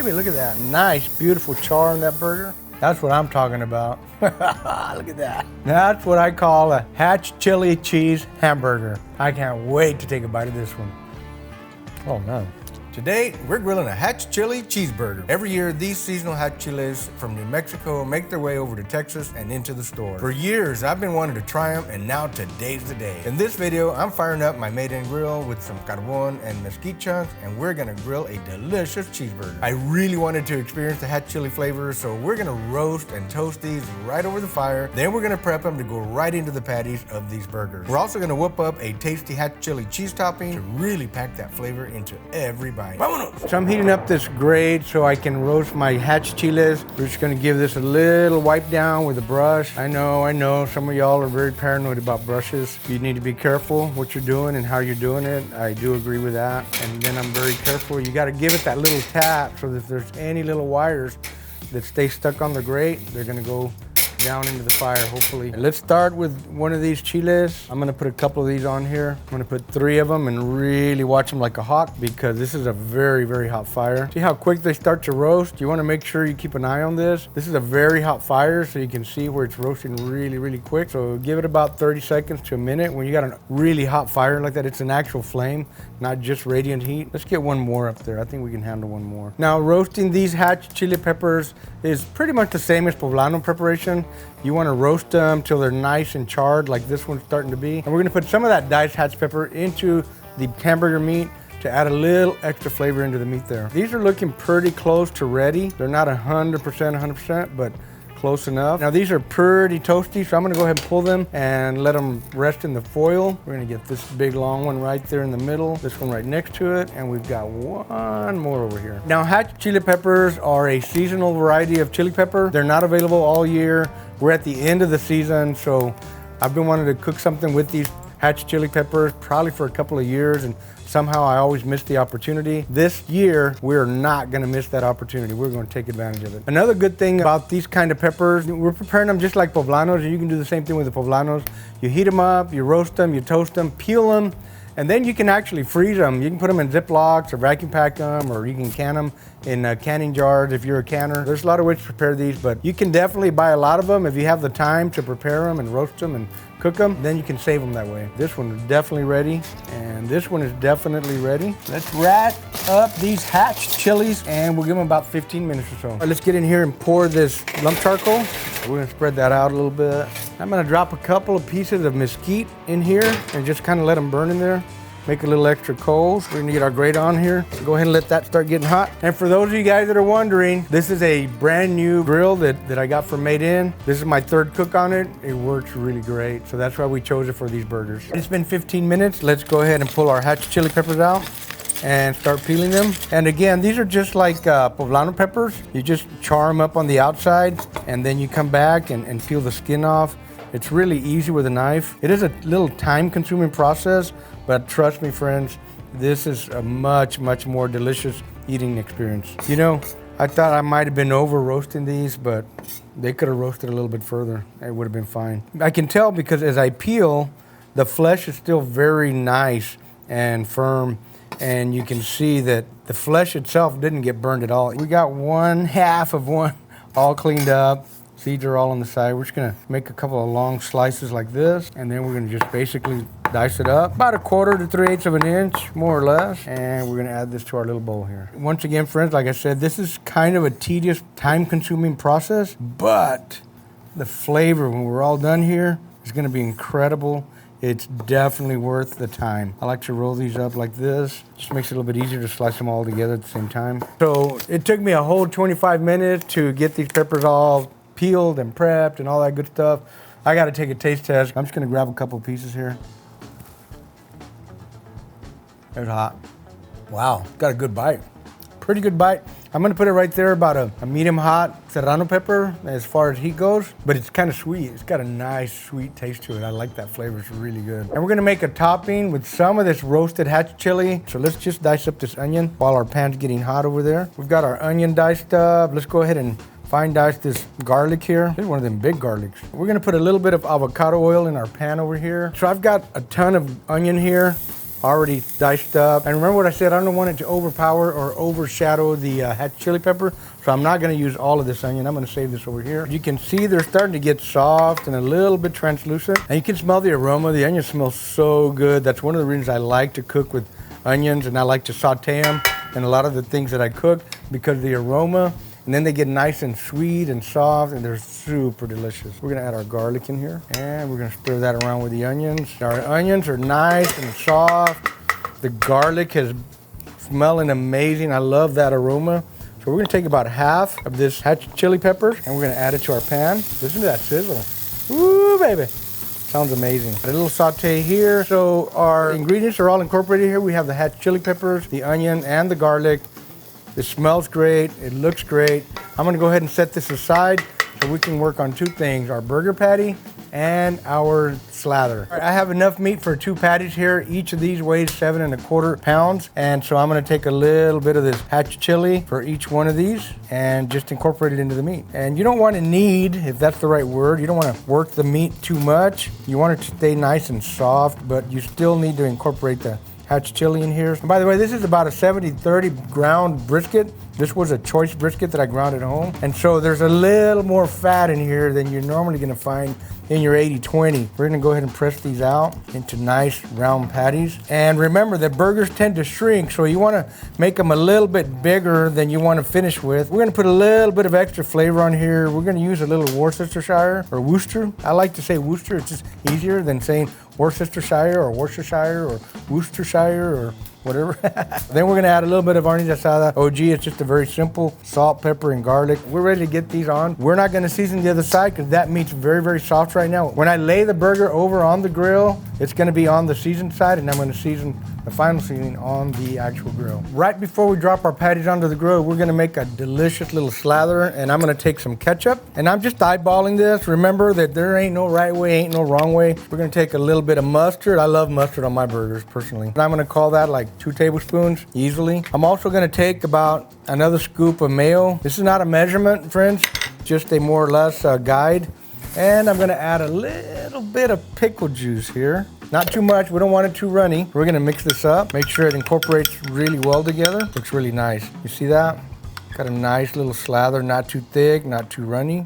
baby, look at that. Nice, beautiful char on that burger. That's what I'm talking about. Look at that. That's what I call a Hatch Chili Cheese Hamburger. I can't wait to take a bite of this one. Oh man. Today, we're grilling a Hatch Chili Cheeseburger. Every year, these seasonal Hatch Chiles from New Mexico make their way over to Texas and into the store. For years, I've been wanting to try them, and now today's the day. In this video, I'm firing up my made-in grill with some carbon and mesquite chunks, and we're gonna grill a delicious cheeseburger. I really wanted to experience the Hatch Chili flavors, so we're gonna roast and toast these right over the fire. Then we're gonna prep them to go right into the patties of these burgers. We're also gonna whip up a tasty Hatch Chili cheese topping to really pack that flavor into every bite. So I'm heating up this grate so I can roast my Hatch chiles. We're just gonna give this a little wipe down with a brush. I know, some of y'all are very paranoid about brushes. You need to be careful what you're doing and how you're doing it. I do agree with that. And then I'm very careful. You gotta give it that little tap so that if there's any little wires that stay stuck on the grate, they're gonna go down into the fire, hopefully. Let's start with one of these chiles. I'm gonna put a couple of these on here. I'm gonna put 3 of them and really watch them like a hawk because this is a very, very hot fire. See how quick they start to roast? You wanna make sure you keep an eye on this. This is a very hot fire, so you can see where it's roasting really, really quick. So give it about 30 seconds to a minute. When you got a really hot fire like that, it's an actual flame, not just radiant heat. Let's get one more up there. I think we can handle one more. Now, roasting these Hatch chili peppers is pretty much the same as poblano preparation. You want to roast them till they're nice and charred like this one's starting to be. And we're going to put some of that diced Hatch pepper into the hamburger meat to add a little extra flavor into the meat there. These are looking pretty close to ready. They're not 100%, but close enough. Now these are pretty toasty, so I'm gonna go ahead and pull them and let them rest in the foil. We're gonna get this big long one right there in the middle, this one right next to it, and we've got one more over here. Now Hatch chili peppers are a seasonal variety of chili pepper. They're not available all year. We're at the end of the season, so I've been wanting to cook something with these Hatch chili peppers probably for a couple of years, and somehow I always miss the opportunity. This year, we're not gonna miss that opportunity. We're gonna take advantage of it. Another good thing about these kind of peppers, we're preparing them just like poblanos, and you can do the same thing with the poblanos. You heat them up, you roast them, you toast them, peel them, and then you can actually freeze them. You can put them in Ziplocs or vacuum pack them, or you can can them in canning jars if you're a canner. There's a lot of ways to prepare these, but you can definitely buy a lot of them if you have the time to prepare them and roast them and cook them, then you can save them that way. This one is definitely ready, and this one is definitely ready. Let's wrap up these Hatch chilies, and we'll give them about 15 minutes or so. All right, let's get in here and pour this lump charcoal. We're gonna spread that out a little bit. I'm gonna drop a couple of pieces of mesquite in here and just kind of let them burn in there. Make a little extra coals. We're gonna get our grate on here. Go ahead and let that start getting hot. And for those of you guys that are wondering, this is a brand new grill that I got from Made In. This is my 3rd cook on it. It works really great. So that's why we chose it for these burgers. It's been 15 minutes. Let's go ahead and pull our Hatch chili peppers out and start peeling them. And again, these are just like poblano peppers. You just char them up on the outside, and then you come back and peel the skin off. It's really easy with a knife. It is a little time-consuming process, but trust me, friends, this is a much, much more delicious eating experience. You know, I thought I might have been over roasting these, but they could have roasted a little bit further. It would have been fine. I can tell because as I peel, the flesh is still very nice and firm, and you can see that the flesh itself didn't get burned at all. We got 1/2 of one all cleaned up. Seeds are all on the side. We're just gonna make a couple of long slices like this, and then we're gonna just basically dice it up about 1/4 to 3/8 of an inch, more or less, and we're gonna add this to our little bowl here. Once again, friends, like I said, this is kind of a tedious, time-consuming process, but the flavor when we're all done here is gonna be incredible. It's definitely worth the time. I like to roll these up like this. Just makes it a little bit easier to slice them all together at the same time. So it took me a whole 25 minutes to get these peppers all peeled and prepped and all that good stuff. I gotta take a taste test. I'm just gonna grab a couple of pieces here. It's hot. Wow, got a good bite. Pretty good bite. I'm gonna put it right there, about a medium hot serrano pepper as far as heat goes, but it's kind of sweet. It's got a nice sweet taste to it. I like that flavor, it's really good. And we're gonna make a topping with some of this roasted Hatch chili. So let's just dice up this onion while our pan's getting hot over there. We've got our onion diced up. Let's go ahead and fine dice this garlic here. This is one of them big garlics. We're gonna put a little bit of avocado oil in our pan over here. So I've got a ton of onion here. already diced up. And remember what I said, I don't want it to overpower or overshadow the hatch chili pepper. So I'm not gonna use all of this onion. I'm gonna save this over here. You can see they're starting to get soft and a little bit translucent. And you can smell the aroma. The onion smells so good. That's one of the reasons I like to cook with onions, and I like to saute them and a lot of the things that I cook, because of the aroma. And then they get nice and sweet and soft, and they're super delicious. We're gonna add our garlic in here, and we're gonna stir that around with the onions. Our onions are nice and soft. The garlic is smelling amazing. I love that aroma. So we're gonna take about half of this hatch chili peppers, and we're gonna add it to our pan. Listen to that sizzle. Woo, baby. Sounds amazing. A little saute here. So our ingredients are all incorporated here. We have the hatch chili peppers, the onion, and the garlic. It smells great. It looks great. I'm gonna go ahead and set this aside so we can work on two things, our burger patty and our slather. All right, I have enough meat for 2 patties here. Each of these weighs 7 1/4 pounds. And so I'm gonna take a little bit of this hatch chili for each one of these and just incorporate it into the meat. And you don't wanna knead, if that's the right word, you don't wanna work the meat too much. You want it to stay nice and soft, but you still need to incorporate the hatch chili in here. And by the way, this is about a 70-30 ground brisket. This was a choice brisket that I ground at home. And so there's a little more fat in here than you're normally gonna find in your 80-20. We're gonna go ahead and press these out into nice round patties. And remember that burgers tend to shrink, so you wanna make them a little bit bigger than you wanna finish with. We're gonna put a little bit of extra flavor on here. We're gonna use a little Worcestershire or Worcester. I like to say Worcester, it's just easier than saying Worcestershire or Worcestershire or Worcestershire or whatever. Then we're gonna add a little bit of Arnie's Asada OG. It's just a very simple salt, pepper, and garlic. We're ready to get these on. We're not gonna season the other side because that meat's very, very soft right now. When I lay the burger over on the grill, it's gonna be on the seasoned side, and I'm gonna season the final seasoning on the actual grill. Right before we drop our patties onto the grill, we're gonna make a delicious little slather, and I'm gonna take some ketchup, and I'm just eyeballing this. Remember that there ain't no right way, ain't no wrong way. We're gonna take a little bit of mustard. I love mustard on my burgers, personally. And I'm gonna call that like 2 tablespoons, easily. I'm also gonna take about another scoop of mayo. This is not a measurement, friends, just a more or less guide. And I'm gonna add a little bit of pickle juice here. Not too much, we don't want it too runny. We're gonna mix this up, make sure it incorporates really well together. Looks really nice. You see that? Got a nice little slather, not too thick, not too runny.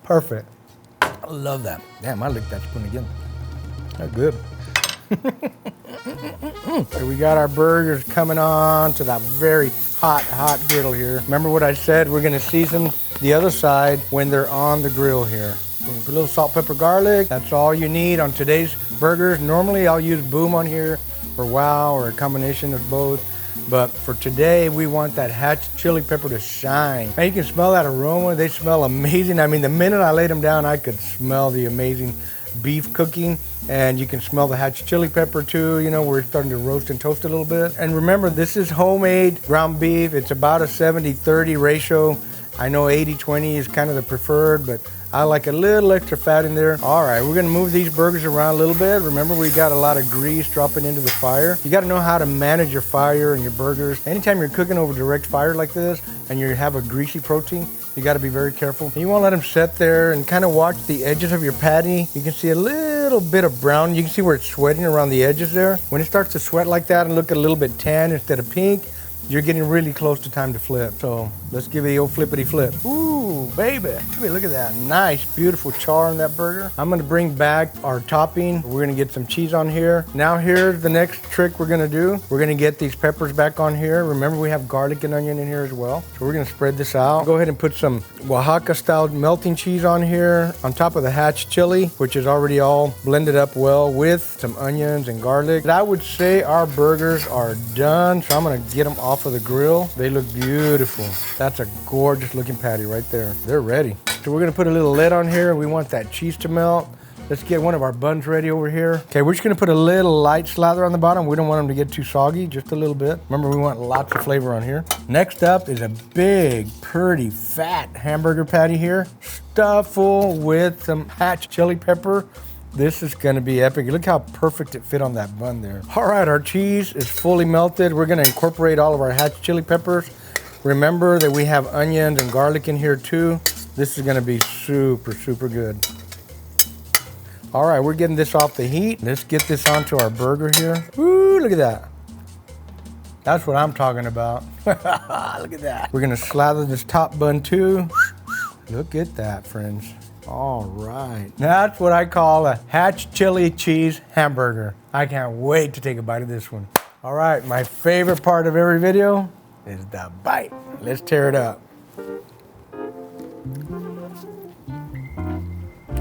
Perfect. I love that. Damn, I licked that spoon again. That's good. So we got our burgers coming on to that very hot griddle here. Remember what I said? We're gonna season the other side when they're on the grill here. We're gonna put a little salt, pepper, garlic. That's all you need on today's burgers. Normally I'll use Boom on here or Wow or a combination of both. But for today, we want that hatch chili pepper to shine. And you can smell that aroma. They smell amazing. I mean, the minute I laid them down, I could smell the amazing beef cooking, and you can smell the hatch chili pepper too. You know, we're starting to roast and toast a little bit. And remember, this is homemade ground beef. It's about a 70-30 ratio. I know 80-20 is kind of the preferred, but I like a little extra fat in there. All right, we're gonna move these burgers around a little bit. Remember, we got a lot of grease dropping into the fire. You gotta know how to manage your fire and your burgers. Anytime you're cooking over direct fire like this and you have a greasy protein, you gotta be very careful. You wanna let them sit there and kind of watch the edges of your patty. You can see a little bit of brown. You can see where it's sweating around the edges there. When it starts to sweat like that and look a little bit tan instead of pink, you're getting really close to time to flip. So let's give it the old flippity flip. Ooh, baby. Look at that nice, beautiful char on that burger. I'm gonna bring back our topping. We're gonna get some cheese on here. Now here's the next trick we're gonna do. We're gonna get these peppers back on here. Remember, we have garlic and onion in here as well. So we're gonna spread this out. Go ahead and put some Oaxaca style melting cheese on here on top of the hatch chili, which is already all blended up well with some onions and garlic. But I would say our burgers are done. So I'm gonna get them off of the grill. They look beautiful. That's a gorgeous looking patty right there. They're ready. So we're gonna put a little lid on here. We want that cheese to melt. Let's get one of our buns ready over here. Okay, we're just gonna put a little light slather on the bottom. We don't want them to get too soggy, just a little bit. Remember, we want lots of flavor on here. Next up is a big, pretty, fat hamburger patty here, stuffed full with some hatch chili pepper. This is gonna be epic. Look how perfect it fit on that bun there. All right, our cheese is fully melted. We're gonna incorporate all of our hatch chili peppers. Remember that we have onions and garlic in here too. This is gonna be super, super good. All right, we're getting this off the heat. Let's get this onto our burger here. Woo, look at that. That's what I'm talking about. Look at that. We're gonna slather this top bun too. Look at that, friends. All right. That's what I call a Hatch Chili Cheese Hamburger. I can't wait to take a bite of this one. All right, my favorite part of every video is the bite. Let's tear it up.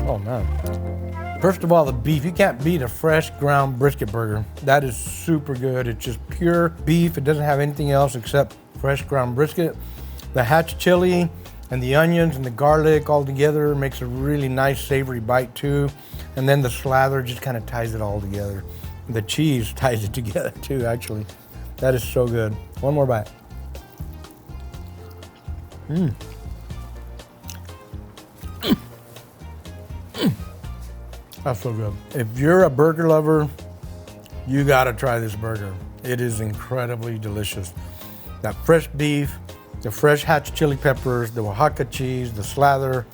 Oh man. First of all, the beef. You can't beat a fresh ground brisket burger. That is super good. It's just pure beef. It doesn't have anything else except fresh ground brisket. The Hatch chili and the onions and the garlic all together makes a really nice savory bite too. And then the slather just kind of ties it all together. The cheese ties it together too, actually. That is so good. One more bite. That's so good. If you're a burger lover, you gotta try this burger. It is incredibly delicious. That fresh beef, the fresh Hatch chili peppers, the Oaxaca cheese, the slather,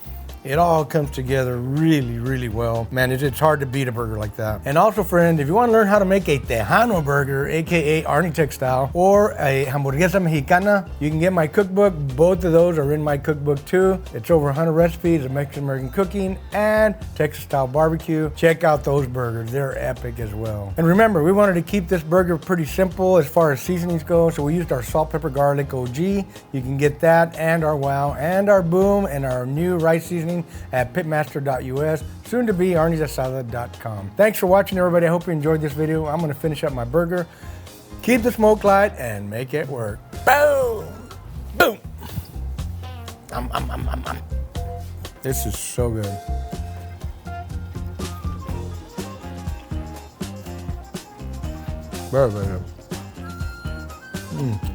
it all comes together really, really well. Man, it's hard to beat a burger like that. And also, friend, if you want to learn how to make a Tejano burger, aka ArnieTex style, or a hamburguesa mexicana, you can get my cookbook. Both of those are in my cookbook too. It's over 100 recipes of Mexican-American cooking and Texas-style barbecue. Check out those burgers. They're epic as well. And remember, we wanted to keep this burger pretty simple as far as seasonings go, so we used our salt, pepper, garlic OG. You can get that and our wow and our boom and our new rice seasoning at pitmaster.us, soon to be arniesasada.com. Thanks for watching, everybody. I hope you enjoyed this video. I'm going to finish up my burger. Keep the smoke light and make it work. Boom! Boom! This is so good. Very, very good.